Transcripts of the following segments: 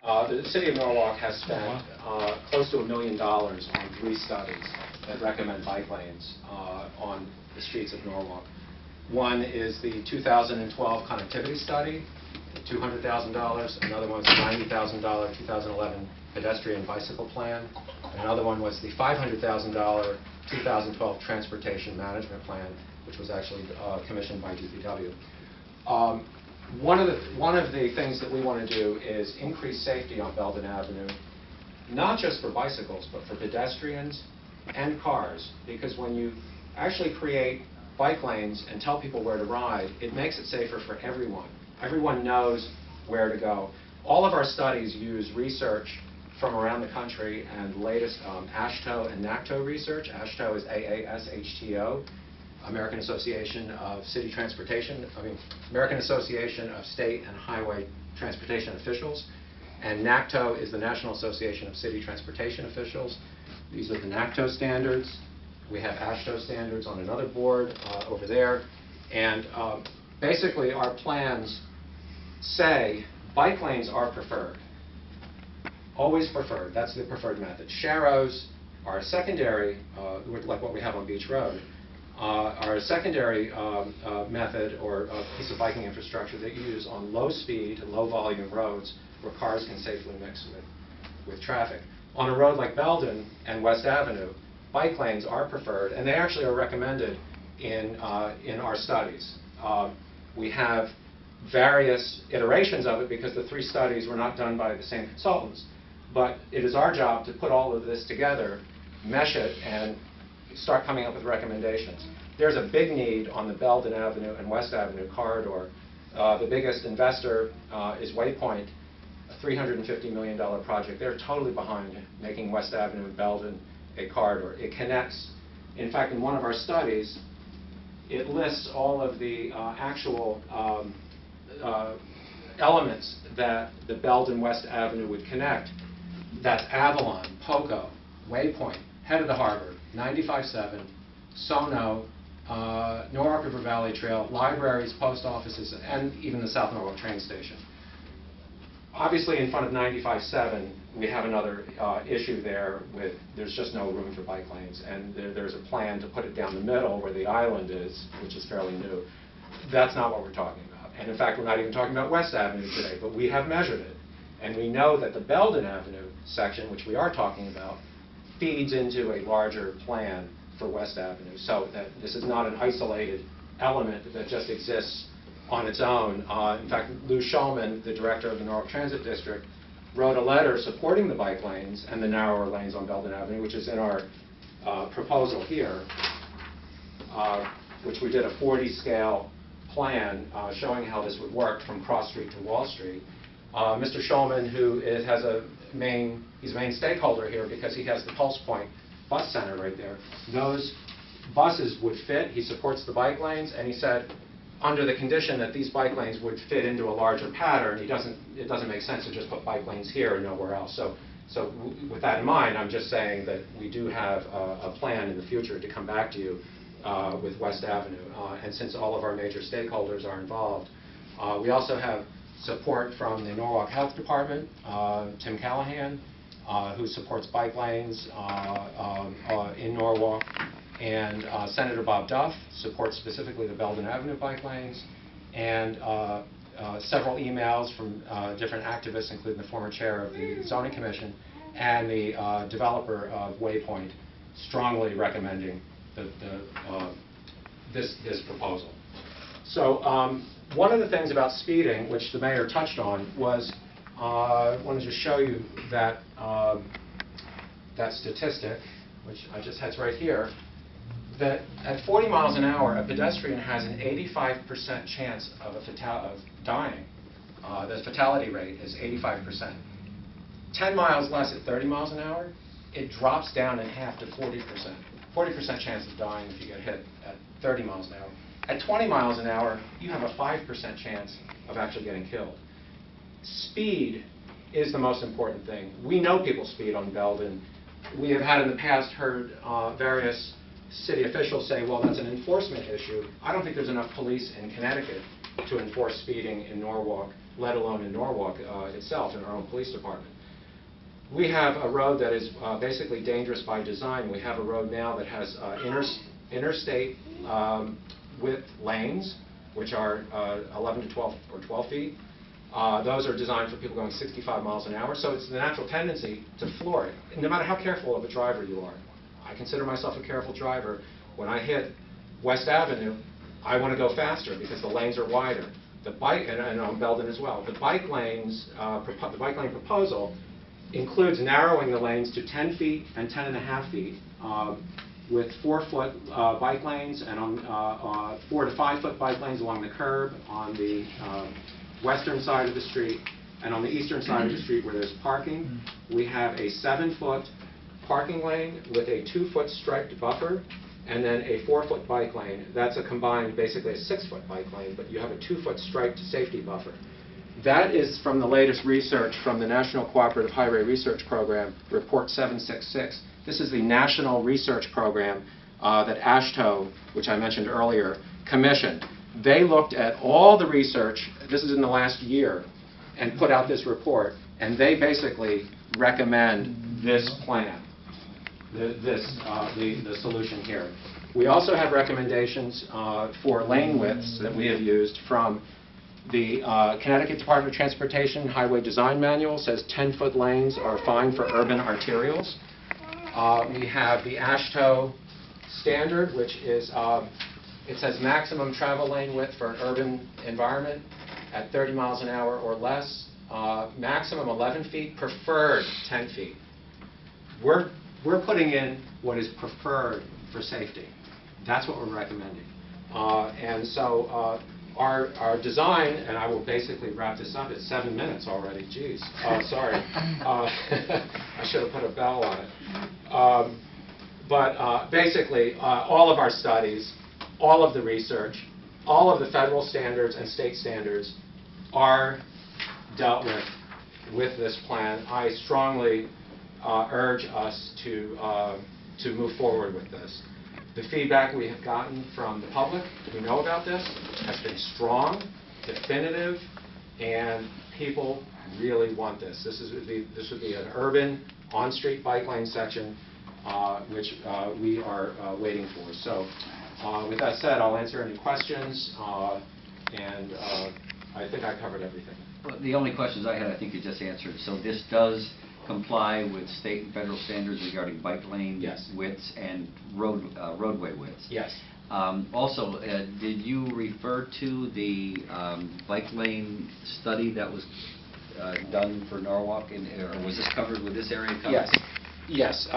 The city of Norwalk has spent close to $1 million on 3 studies that recommend bike lanes on the streets of Norwalk. One is the 2012 connectivity study, $200,000. Another one was the $90,000 2011 pedestrian bicycle plan. And another one was the $500,000 2012 transportation management plan, which was actually commissioned by DPW. One of the things that we want to do is increase safety on Belden Avenue, not just for bicycles, but for pedestrians and cars, because when you actually create bike lanes and tell people where to ride, it makes it safer for everyone. Everyone knows where to go. All of our studies use research from around the country and the latest AASHTO and NACTO research. AASHTO is AASHTO, American Association of City Transportation, American Association of State and Highway Transportation Officials, and NACTO is the National Association of City Transportation Officials. These are the NACTO standards. We have AASHTO standards on another board over there, and basically our plans say bike lanes are preferred, always preferred. That's the preferred method. Sharrows are a secondary, like what we have on Beach Road, are a secondary method or a piece of biking infrastructure that you use on low speed, low volume roads where cars can safely mix with traffic. On a road like Belden and West Avenue, bike lanes are preferred, and they actually are recommended in our studies. We have various iterations of it because the 3 studies were not done by the same consultants, but it is our job to put all of this together, mesh it, and start coming up with recommendations. There's a big need on the Belden Avenue and West Avenue corridor. The biggest investor is Waypoint, a $350 million project. They're totally behind making West Avenue and Belden a corridor. It connects, in fact, in one of our studies, it lists all of the actual elements that the Belden West Avenue would connect. That's Avalon, Poco, Waypoint, Head of the Harbor, 95.7, Sono, Norwalk River Valley Trail, libraries, post offices, and even the South Norwalk train station. Obviously, in front of 95.7, we have another issue there with there's just no room for bike lanes, and there's a plan to put it down the middle where the island is, which is fairly new. That's not what we're talking about. And in fact, we're not even talking about West Avenue today, but we have measured it. And we know that the Belden Avenue section, which we are talking about, feeds into a larger plan for West Avenue. So that this is not an isolated element that just exists on its own. In fact, Lou Shulman, the director of the Norwalk Transit District, wrote a letter supporting the bike lanes and the narrower lanes on Belden Avenue, which is in our proposal here, which we did a 40-scale plan showing how this would work from Cross Street to Wall Street. Mr. Shulman, who he's a main stakeholder here because he has the Pulse Point bus center right there, those buses would fit. He supports the bike lanes, and he said, under the condition that these bike lanes would fit into a larger pattern, it doesn't make sense to just put bike lanes here and nowhere else. So with that in mind, I'm just saying that we do have a plan in the future to come back to you with West Avenue. And since all of our major stakeholders are involved, we also have support from the Norwalk Health Department, Tim Callahan, who supports bike lanes in Norwalk. And Senator Bob Duff supports specifically the Belden Avenue bike lanes, and several emails from different activists, including the former chair of the Zoning Commission and the developer of Waypoint, strongly recommending this proposal. So one of the things about speeding, which the mayor touched on, was I wanted to show you that that statistic, which I just had right here, that at 40 miles an hour, a pedestrian has an 85% chance of dying. The fatality rate is 85%. 10 miles less at 30 miles an hour, it drops down in half to 40%. 40% chance of dying if you get hit at 30 miles an hour. At 20 miles an hour, you have a 5% chance of actually getting killed. Speed is the most important thing. We know people speed on Belden. We have had in the past heard various city officials say, well, that's an enforcement issue. I don't think there's enough police in Connecticut to enforce speeding in Norwalk. let alone in Norwalk itself, in our own police department. We have a road that is basically dangerous by design. We have a road now that has interstate width lanes, which are 11 to 12 or 12 feet. Those are designed for people going 65 miles an hour, so it's the natural tendency to floor it, no matter how careful of a driver you are. I consider myself a careful driver. When I hit West Avenue, I want to go faster because the lanes are wider. The bike, and on Belden as well, the bike lanes, the bike lane proposal includes narrowing the lanes to 10 feet and 10.5 feet with 4-foot bike lanes and on 4 to 5 foot bike lanes along the curb on the western side of the street, and on the eastern side of the street where there's parking, we have a 7-foot parking lane with a 2-foot striped buffer, and then a 4-foot bike lane. That's a combined, basically a 6-foot bike lane, but you have a 2-foot striped safety buffer. That is from the latest research from the National Cooperative Highway Research Program, Report 766. This is the national research program that AASHTO, which I mentioned earlier, commissioned. They looked at all the research, this is in the last year, and put out this report, and they basically recommend this plan, the solution here. We also have recommendations for lane widths that we have used from the Connecticut Department of Transportation Highway Design Manual. Says 10-foot lanes are fine for urban arterials. We have the AASHTO standard, which is it says maximum travel lane width for an urban environment at 30 miles an hour or less, maximum 11 feet, preferred 10 feet. We're putting in what is preferred for safety. That's what we're recommending. And so our design, and I will basically wrap this up, it's 7 minutes already, geez, sorry. I should have put a bell on it. But basically, all of our studies, all of the research, all of the federal standards and state standards are dealt with this plan. I strongly urge us to move forward with this. The feedback we have gotten from the public who know about this has been strong, definitive, and people really want this. This would be an urban on-street bike lane section which we are waiting for. So with that said, I'll answer any questions, and I think I covered everything. Well, the only questions I had, I think you just answered. So this does comply with state and federal standards regarding bike lane widths and roadway widths. Yes. Also, did you refer to the bike lane study that was done for Norwalk, or was this covered with this area covered? Yes. Yes.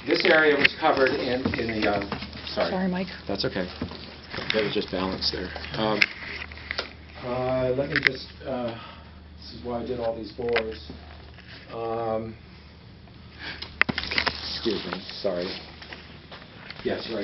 This area was covered in the. Sorry, Mike. That's okay. That was just balance there. Let me just. This is why I did all these boards. Excuse me. Sorry. Yes, right.